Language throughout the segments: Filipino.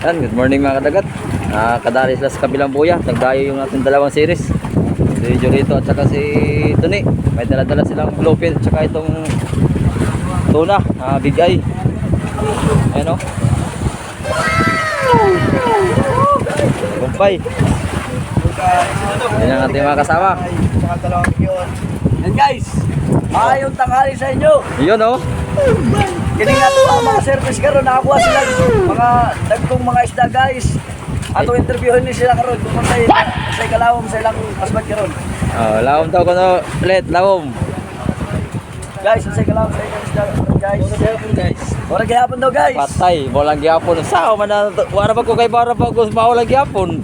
Yan, good morning mga kadagat. Kadali sila sa kabilang buya. Nagdayo yung ating dalawang series. Si Jorito at saka si Tony. May dala-dala silang bluefin at saka itong tuna, big eye. Ayan o. Kumpay. Yan ang ating mga kasama. Yan guys, ayong tanghali sa inyo. Yun o. Kining ato ang mga service karon, nakakuha sila mga dagkong mga isda guys. Ato interviewin ni sila karon kung sa kalawom sa ilang pasbad karon. Lawom daw ko no. Ulit, lawom. Guys, sa kalawom sa ilang isda guys. Ora gihapon daw guys. Patay, walang gyapon. Sao man na wala pa ko kay para pa ko mawala gyapon.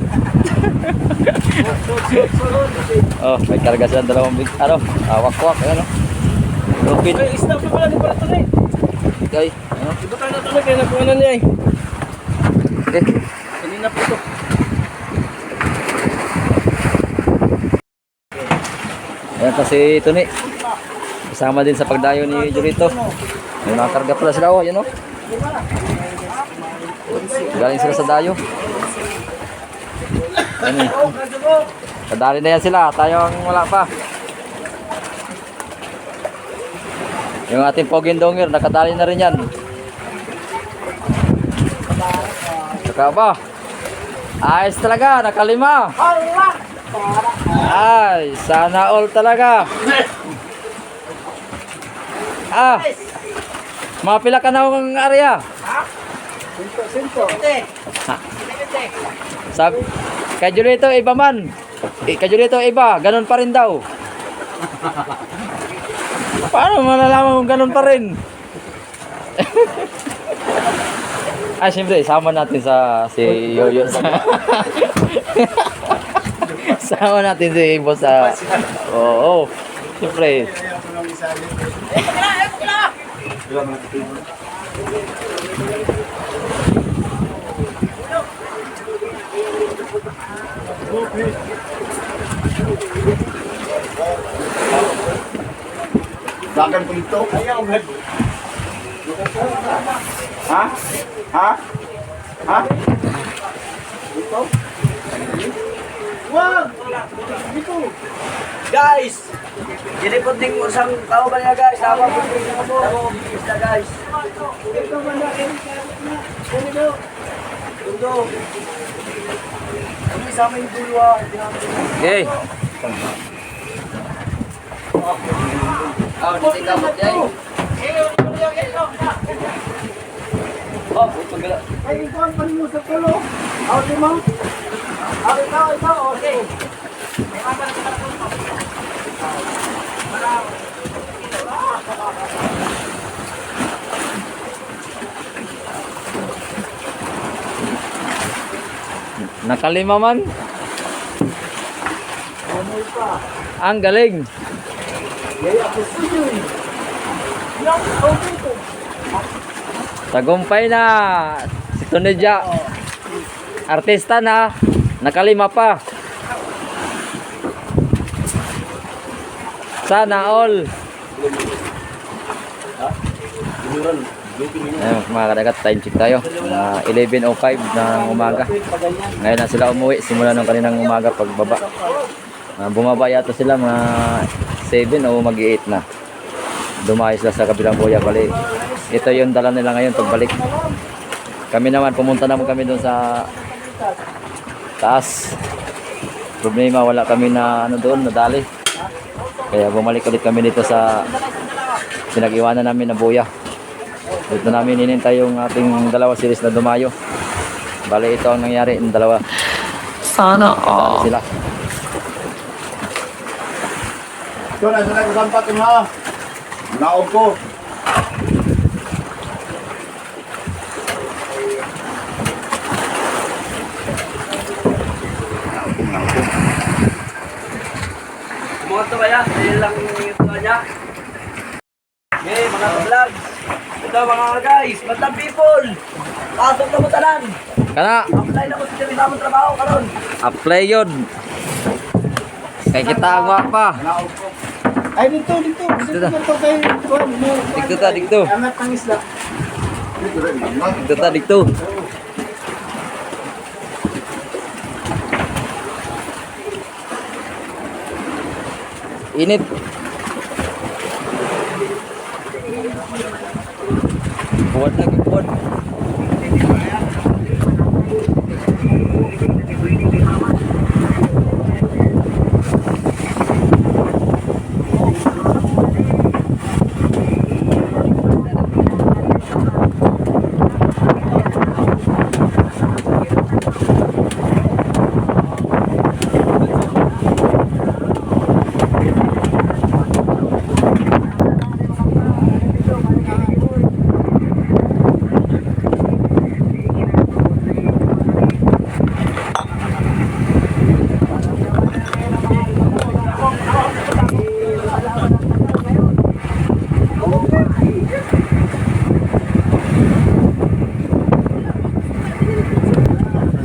Oh, may karga sila dalawang big wak-wak ano. Lupin. Ay, isda pa pala ni para to ni. Okay, ano? Iba tayo na tuloy kaya nakuha niya eh. Okay. Kanina po to. Ayan pa si Tony. Kasama din sa pagdayo ni Jorito. May nakakarga pala sila, oh, yun oh. Galing sila sa dayo. Ano eh. Kadali na yan sila, tayo ang wala pa. Yung ating poging dongir, nakadali na rin yan. Saka ba? Ayos talaga, nakalima. Ay, sana all talaga. Mapila ka na ng area. Sinto. Sabi, kay Julito iba man. Kay Julito iba, ganun pa rin daw. Paano malalaman kung ganun pa rin? Siyempre, sama natin si Yoyo sama natin si Ibo sa... Oo, siyempre. Dagan ko ito. Ayaw, Brad. Ha? Ha? Ha? Ito? Wag! Dito. Guys, dilipot din mo isang tao ba niya guys? Tama po din mo po. Isda guys. Ito ba na? Ito. Ito. Kami sama yung dulwa. Okay. Dito ikaw mo dyan. Pagkala. Ay, ito ang panimo sa tulo. Ako mo. Ito. Okay. Nakalima man. Ang galing. Tagumpay na. Si Tunedya. Artista na. Nakalima pa. Sana all. Ayun, mga kadagat, time check tayo. 11:05 ng umaga. Ngayon na sila umuwi. Simula ng kaninang umaga pagbaba. Bumaba yata sila mga 7 o mag-8 na. Dumayo sila sa kabilang buya. Bali, ito yung dala nila ngayon pagbalik. Kami naman, pumunta naman kami doon sa taas. Problema, wala kami na doon, nadali. Kaya bumalik ulit kami dito sa pinag-iwanan namin na buya. Dito namin inintay yung ating dalawa series na dumayo. Bali, ito ang nangyari ng dalawa. Sana all. Sila. Ito na sila kasampat yung ha. Naog ko. Mga ito ba yan? Dahil lang ito niya. Okay, mga vlogs. Ito mga guys, madlang people. Pasok na mo tanan. Kana, Apply na mo sa dyan namang trabaho karon. apply yun. Kay kita ang pa. Naog ko. Ay, dito. Dito to kay... Dito ta, dito. Anak ng isla. Dito ta, dito. Init. Buwan lagi, buwan.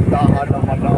Dahan naman na.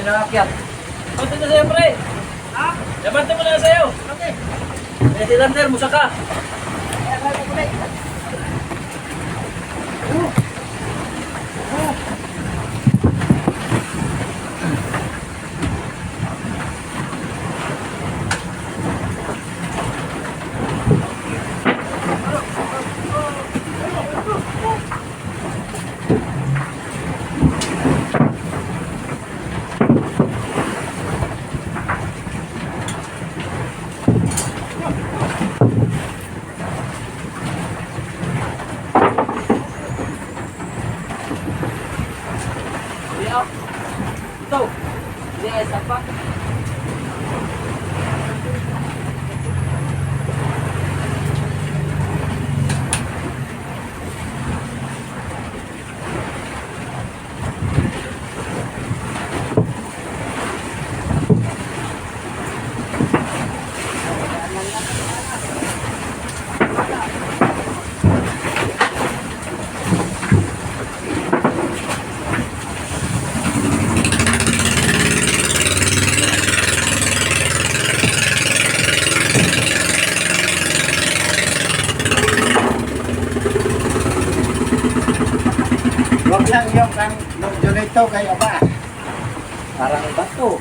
nakakyat. Bante na sa'yo, pre. Ha? Labante mo na sa'yo. Okay. Eh, si Lander, musa ka. Ito. Hindi ay sapa. Huwag lang yung junito kay Aba. Parang bato.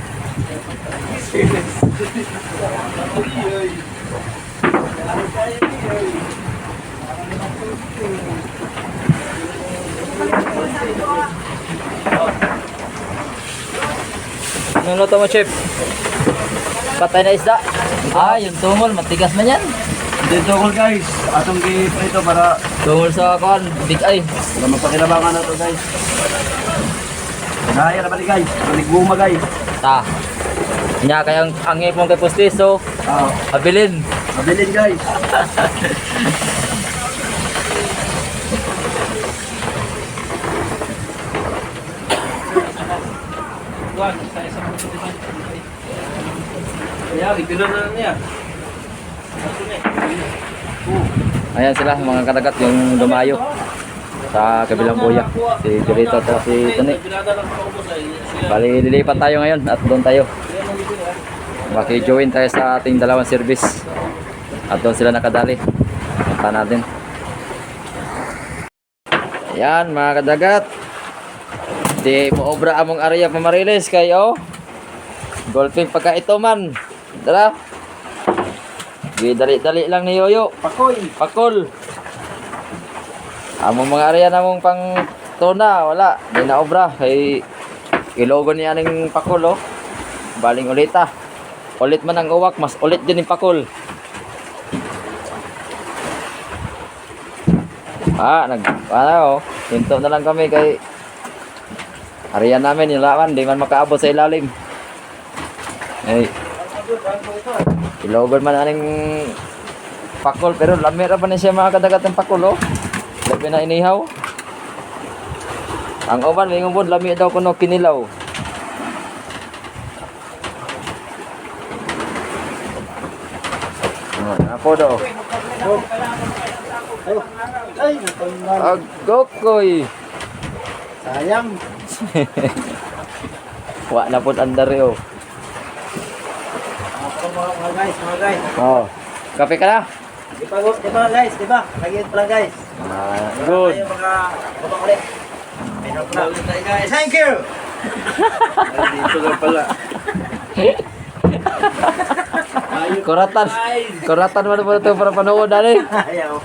Anong luto mo, chef? Patay na isda. Ah, yung tungol, matigas man yan. Dito ko guys. Atong ito para Tungol sa kuan, big eye. mapakilabangan na to guys. Naya na bali guys. Naliguma guys. Ta. Nya kayang ang ipon kay Pustiso, abilin. Mabilin guys. Yeah, bigyan na niya. Ayan sila, mga kadagat yung dumayo sa kabilang buya. Si Jurito at si Tony. Bali, lilipat tayo ngayon at doon tayo. Maki-join tayo sa ating dalawang service. At doon sila nakadali. Punta natin. Ayan, mga kadagat. Di mo obra among area pamarilis kayo. Golfing pagka ito man. Dala. Dali-dali lang ni Yoyo. Pakoy. Pakol. Among mga area namong pang tuna, wala. Di na obra. Kay ilogo niya ning pakol, oh. Baling ulita. Ulit man ang uwak, mas ulit din yung pakol. Ano, hinto na lang kami kay area namin, yung lawan, di man makaabot sa ilalim. Ay, ilogon man aning pakol, pero lamira pa na siya mga kadagat ng pakol, oh. Labi na inihaw. Ang uban, may ngubod, lami daw kuno kinilaw. Ako daw. Ay, natanggal. Agokoy. Sayang. Wa na pud andar yo. Mga guys. Oh. Kape ka na? Di ba guys, di ba? Lagi pa lang guys. Good. Tayo mga baba ulit. Meron na ulit tayo guys. Thank you! Dito lang pala. Kuratan. Kuratan mo na po ito para panood dali. Ayaw.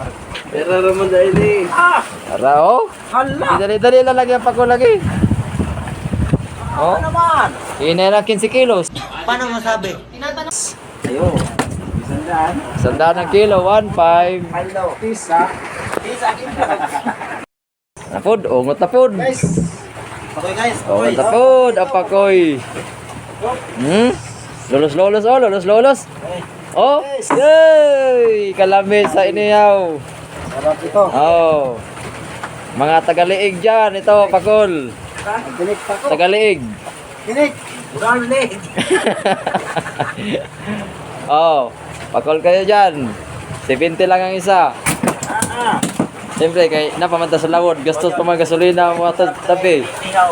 Pero naman dahil eh. Ara oh. Hala! Dali-dali lang lagi ang pakol lagi. Oh. Ano naman? Ina na 15 kilos. Paano masabi? Ayo. Isandaan. Sandaan ng kilo, 1.5. Hello. Tisa. Tisa. Napod, ungot na pod. Guys. Okay guys. Ungot na pod, apakoy. Lolos-lolos, oh, lolos-lolos. Oh, yay! Kalamit sa iniyaw. Sarap ito. Oh. Mga tagaliig dyan, ito, pakol. Binig pa ko. Tagaliig. Binig. Burang leg. Oh, pakol kayo dyan. 70 lang ang isa. Siyempre, kay napamanta sa lawod, gastos pa mga gasolina, mga tabi. Ikaw.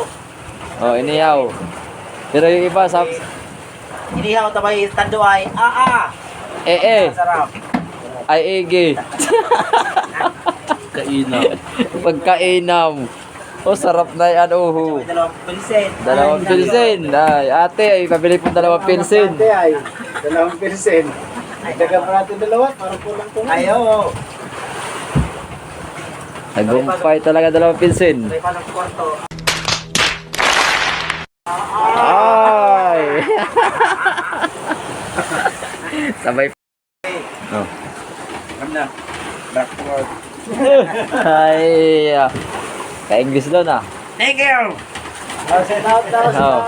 Oh, iniyaw. Pero yung iba sa Inihaw tabay tando ay sarap. Ay ege. Kainaw. Pagkainam. Oh, sarap na yan, uhu. Dalawang pilsen. Dalawang pilsen. Ay, ate, ay, pabili po dalawang pilsen. Ay, 2 pilsen. Dagan pa natin dalawa, parang kulang po. Ayo. Nagumpay talaga dalawang pilsen. May pasok kwarto. Ay! Sabay. Oh. Ano? Backward. Ay, ka-English doon ah. Thank you. Set out daw Oh.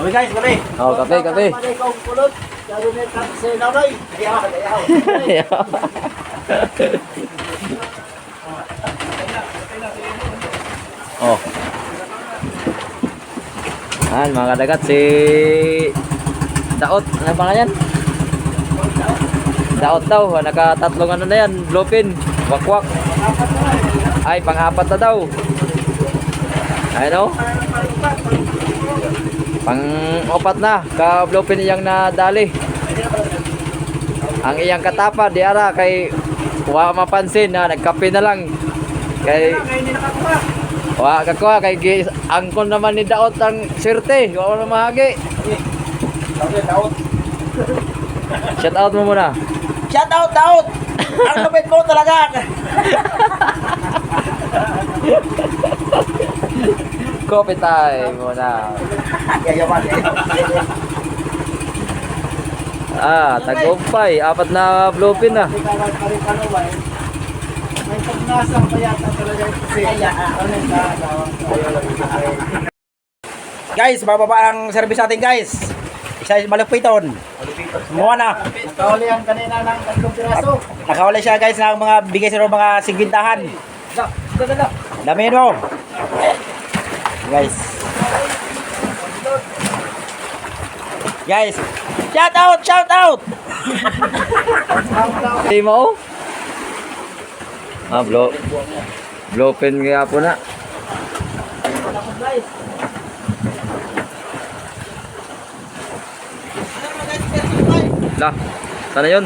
Okay guys, balik. Oh, kape, kape. Kung kulot, lalo na sa nanay. Ayaw. Oh. Ayan, mga kadagat, si Daot. Ano ba yan? Daot daw. Nakatatlong ano na yan. Bluefin. Wakwak. Ay, pang-apat na daw. Ayun o. Pang-apat na. Ka-bluefin iyang nadali. Ang iyang katapa, di ara, kay wala mapansin na nagkape na lang. Kay wala kakuha kay angkon naman ni Daot ang sirte. Wala na mahagi. Shout out mo muna. Shout out, out. Ang lupit mo talaga. Coffee time muna. Yayaman. Ah, tagumpay. Apat na bluefin na. May pagnasa pa yata talaga kasi. Guys, bababa ang service natin guys. Isa malupiton. Kumuha na. Nakahuli ang kanina ng 3 piraso. Nakawala siya guys ng mga bigay sa mga sigwintahan. Damihin mo. Guys. Guys, shout out, shout out. Hindi mo? Ah, bluefin nga po na. Lah, sana yun?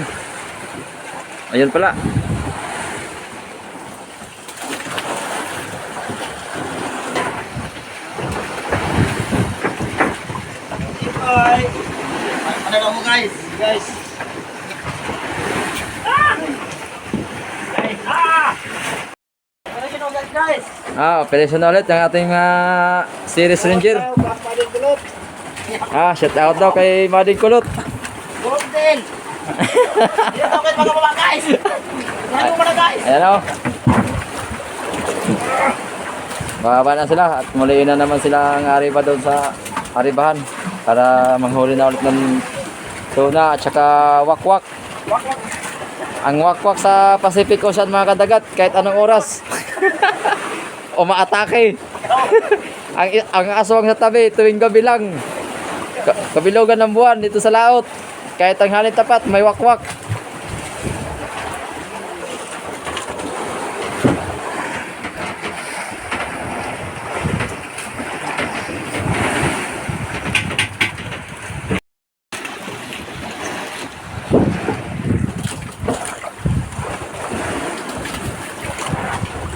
Ayun pala. Bye. Ano na mo guys? Guys. Guys. Operation na ulit ang ating series ranger. Shout out daw kay Mading Kulot. Golden. Dito kayo mga baba guys. Ano mo na guys? Ayan o. Bababa na sila at muli na naman sila ang ariba doon sa aribahan para manghuli na ulit ng tuna at saka wakwak. Ang wakwak sa Pacific Ocean mga kadagat kahit anong oras umaatake. ang aswang sa tabi tuwing gabi lang. Kabilugan ng buwan dito sa laot. Kahit ang halin tapat may wakwak.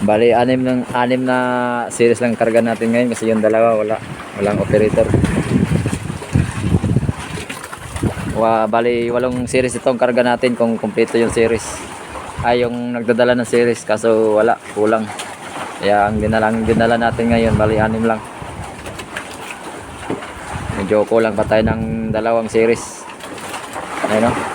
Bali, anim na series lang karga natin ngayon kasi yung dalawa walang operator. Bali, 8 series itong karga natin kung kumpleto yung series. Ay, yung nagdadala ng series kaso wala, kulang. Kaya ang dinala natin ngayon, bali 6 lang. Medyo kulang pa tayo ng 2 series. Ayun o.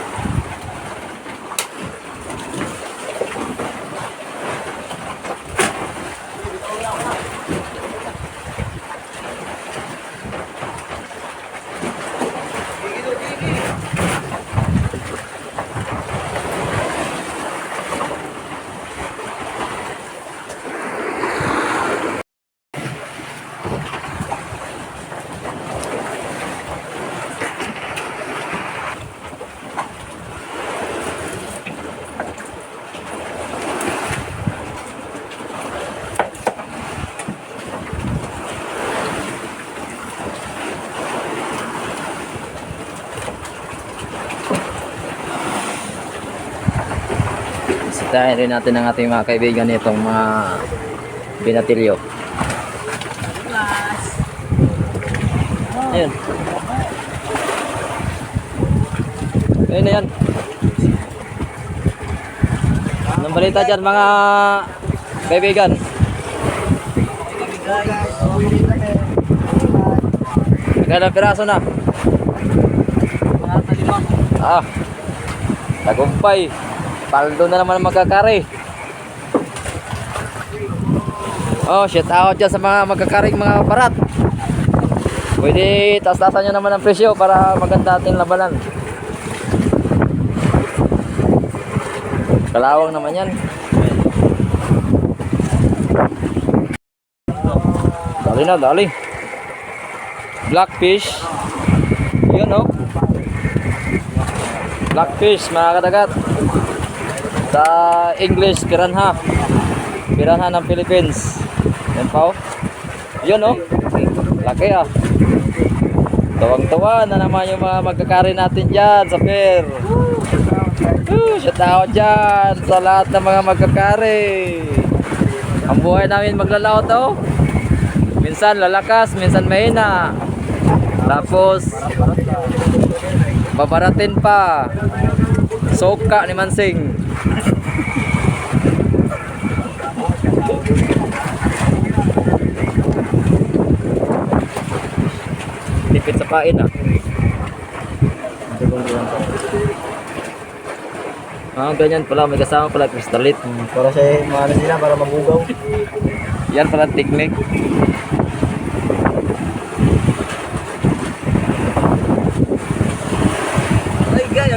Bisitahin rin natin ang ating mga kaibigan nitong mga binatilyo. Ayun. Ayun na yan. Anong balita dyan mga kaibigan? Magandang piraso na. Ah, tagumpay. Paldo na naman magkakari. Oh, shout out dyan sa mga magkakaring mga parat. Pwede taas-taasan nyo naman ang presyo para maganda ating labanan. Kalawang naman yan. Dali na, dali. Blackfish. Yun oh. Blackfish mga kadagat. Sa English, piranha. Piranha ng Philippines. Yan pa oh. Yun oh. Laki ah. Tuwang-tuwa na naman yung mga magkakari natin dyan sa pier. Shout out dyan sa lahat ng mga magkakari. Ang buhay namin maglalaot oh. Minsan lalakas, minsan mahina. Tapos babaratin pa. Soka ni Mansing. Tipid sa pain ah. Ah, ganyan pala, may kasama pala kristalit. Para sa mga sila, para mabugaw. Yan pala technique.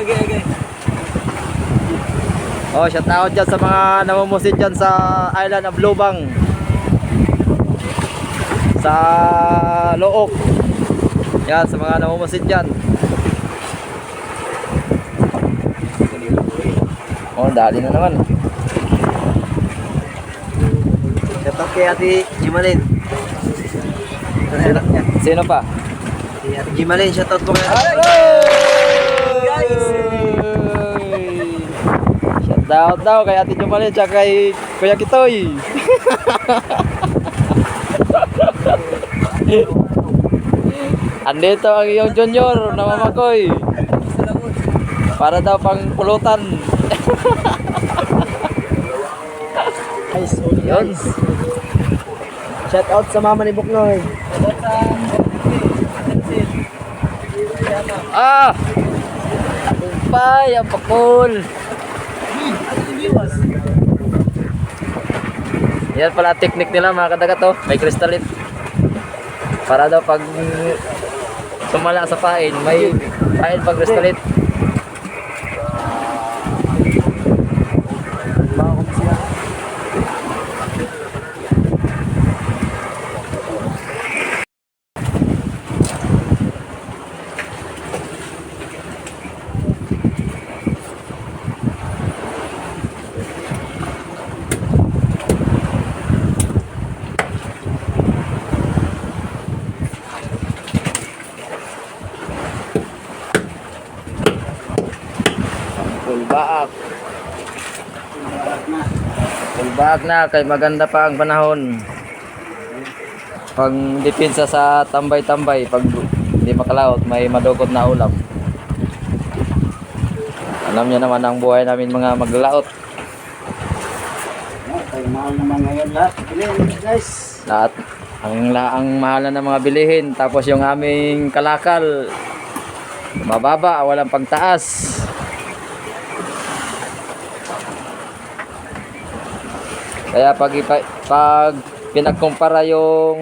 Okay. Oh, shout out dyan sa mga namumusit dyan sa Island of Lubang. Sa Look. Yan, sa mga namumusit dyan. Oh, dali na naman. Shout out kay Ate Jimalin. Sino pa? Si Ate Jimalin, shout out po kay Guys! Shout out daw kay Ate Jumalin tsaka kay Kuya Kitoy. Andito ang iyong junior na mamakoy. Para daw pang pulutan. Yun. Shout out sa mama ni Buknoy. Ah! Tagumpay, ang pakul. Yan pala technique nila mga kadagat to. May kristalit. Para daw pag sumala sa pain, may pain pag kristalit. Pulbaak. Pulbaak na kay maganda pa ang panahon. Pang depensa sa tambay-tambay pag hindi makalaot may madugot na ulam. Alam niyo naman ang buhay namin mga maglalaot. Ay, mahal naman ngayon lahat. Guys. Lahat ang mahal na ng mga bilihin tapos yung aming kalakal mababa, walang pagtaas. Kaya pag pinagkumpara yung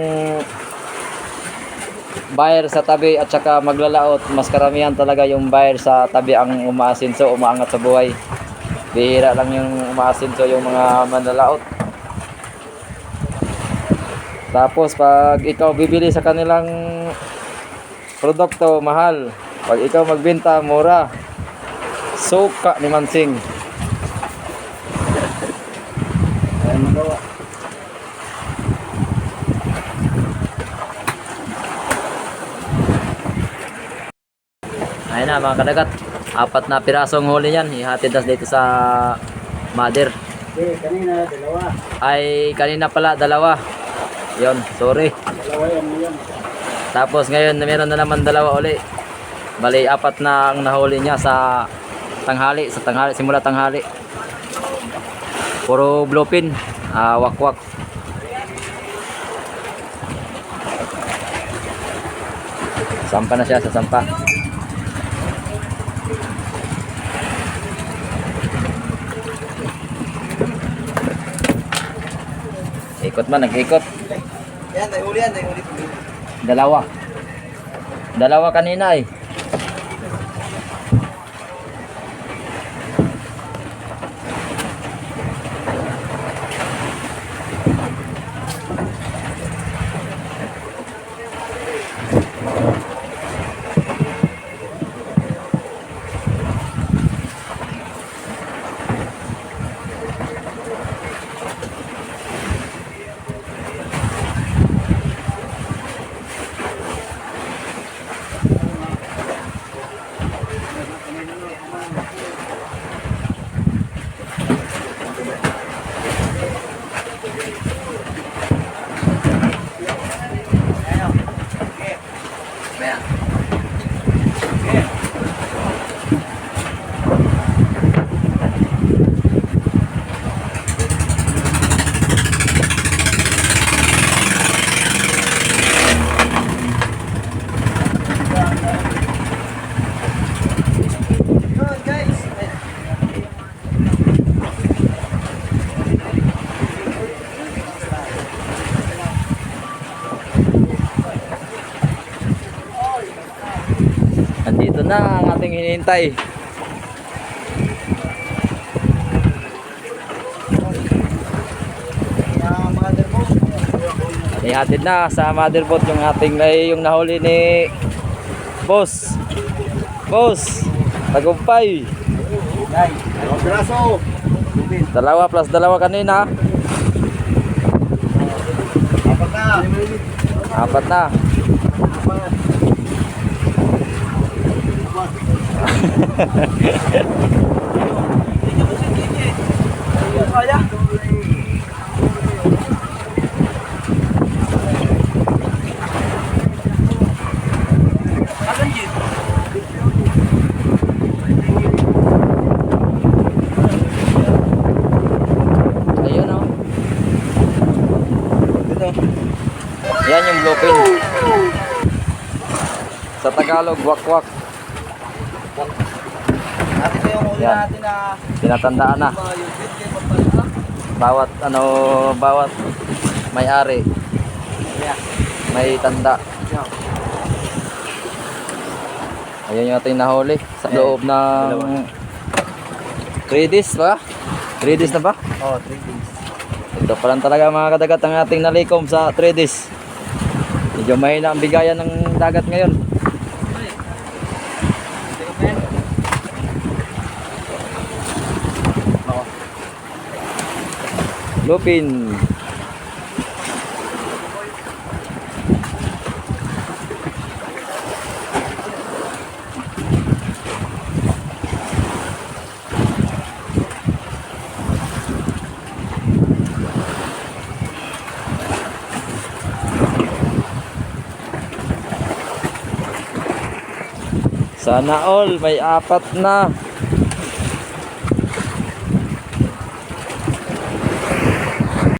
buyer sa tabi at saka maglalaot, mas karamihan talaga yung buyer sa tabi ang umaasinso, umaangat sa buhay. Bihira lang yung umaasinso yung mga manlalaot. Tapos pag ikaw bibili sa kanilang produkto, mahal. Pag ikaw magbenta, mura. Soka ni Mansing. Ayun na mga kadagat, 4 na pirasong huli yan, ihatid nas dito sa mother. Eh, kanina, dalawa. Ay, kanina pala, dalawa. Yon, sorry. Dalawa yan. Tapos ngayon, meron na naman dalawa uli. Bali, apat na ang nahuli niya sa tanghali, simula tanghali. Puro bluefin, wakwak. Sampa na siya sa sampa. Ikot man, nag-ikot. Yan, nahuli. Dalawa. Dalawa kanina eh. Yun, guys. Andito na ang ating hinihintay. Ihatid na sa motherboard yung ating yung nahuli ni Boss. Boss, tagumpay. Guys, Dalawang piraso. Dalawa plus dalawa kanina. Apat na. Apat na. kaya. Ayun oh. Yan yung bluefin. Sa Tagalog, wakwak. Natin na yung huli Yan. natin na Tinatandaan na. Bawat bawat may-ari may tanda. Ayun yung ating nahuli sa loob ng 3 days ba? 3 days na ba? Oh, 3 days. Ito pa lang talaga mga kadagat ang ating nalikom sa 3 days. Medyo mahina ang bigayan ng dagat ngayon. Lupin. Sana all may apat na.